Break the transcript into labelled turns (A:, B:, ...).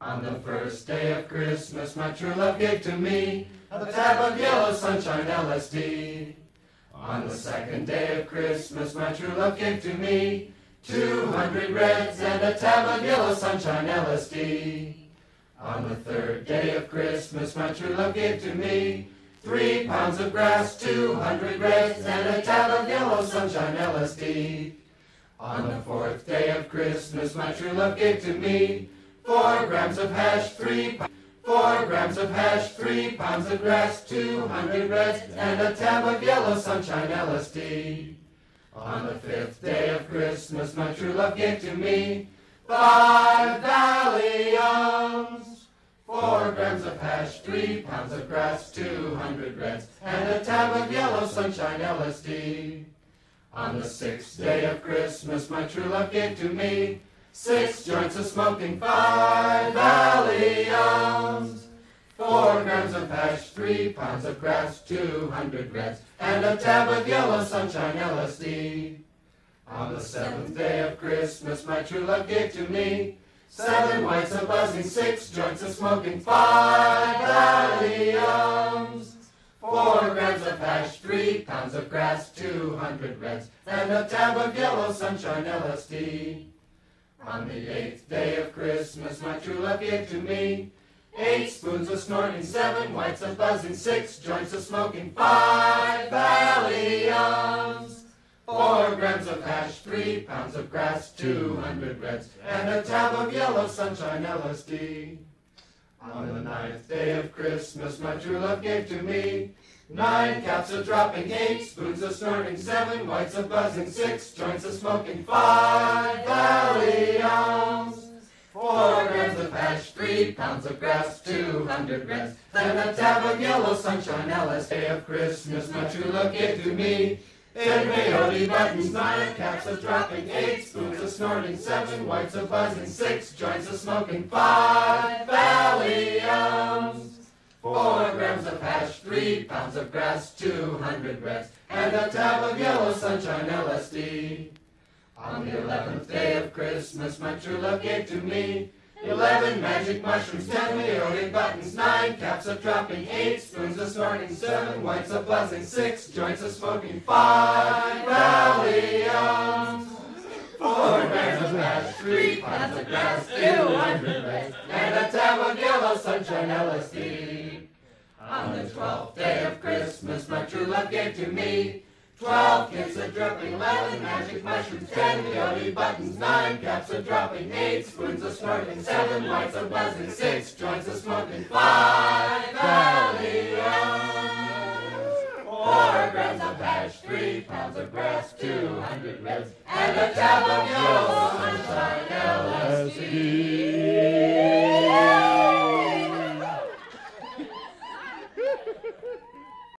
A: On the first day of Christmas, my true love gave to me a tab of yellow sunshine LSD. On the second day of Christmas, my true love gave to me 200 reds and a tab of yellow sunshine LSD. On the third day of Christmas, my true love gave to me 3 pounds of grass, 200 reds, and a tab of yellow sunshine LSD. On the fourth day of Christmas, my true love gave to me 4 grams of hash, 4 grams of hash, 3 pounds of grass, 200 reds, and a tab of yellow sunshine LSD. On the fifth day of Christmas, my true love gave to me 5 Valiums, 4 grams of hash, 3 pounds of grass, 200 reds, and a tab of yellow sunshine LSD. On the sixth day of Christmas, my true love gave to me 6 joints of smoking, 5 Valiums, 4 grams of hash, 3 pounds of grass, 200 reds, and a tab of yellow sunshine LSD. On the seventh day of Christmas, my true love gave to me 7 whites of buzzing, 6 joints of smoking, 5 Valiums, 4 grams of hash, 3 pounds of grass, 200 reds, and a tab of yellow sunshine LSD. On the 8th day of Christmas, my true love gave to me 8 spoons of snorting, 7 whites of buzzing, 6 joints of smoking, 5 Valiums, 4 grams of hash, 3 pounds of grass, 200 reds, and a tab of yellow sunshine LSD. On the 9th day of Christmas, my true love gave to me 9 caps of dropping, 8 spoons of snorting, 7 whites of buzzing, 6 joints of smoking, 5 Valiums, 4 grams of hash, 3 pounds of grass, 200 reds, and a tab of yellow sunshine LSD. Day of Christmas, my true love gave to me 10 peyote buttons, 9 caps of dropping, 8 spoons of snorting, 7 whites of buzzing, 6 joints of smoking, 5 Valiums, 4 grams of hash, 3 pounds of grass, 200 reds, and a tab of yellow sunshine LSD. On the 11th day of Christmas, my true love gave to me 11 magic mushrooms, 10 peyote buttons, 9 caps of dropping, 8 spoons of snorting, 7 whites of buzzing, 6 joints of smoking, 5 Valiums, 4 grams of hash, 3 pounds of grass, 200 reds, and a tab of yellow sunshine LSD. On the 12th day of Christmas, my true love gave to me 12 kits of dripping, 11 magic mushrooms, 10 peyote buttons, 9 caps of dropping, 8 spoons of snorting, 7 whites of buzzing, 6 joints of smoking, 5 Valiums, 4 grams of hash, 3 pounds of grass, 200 reds, and a tab of yellow sunshine LSD.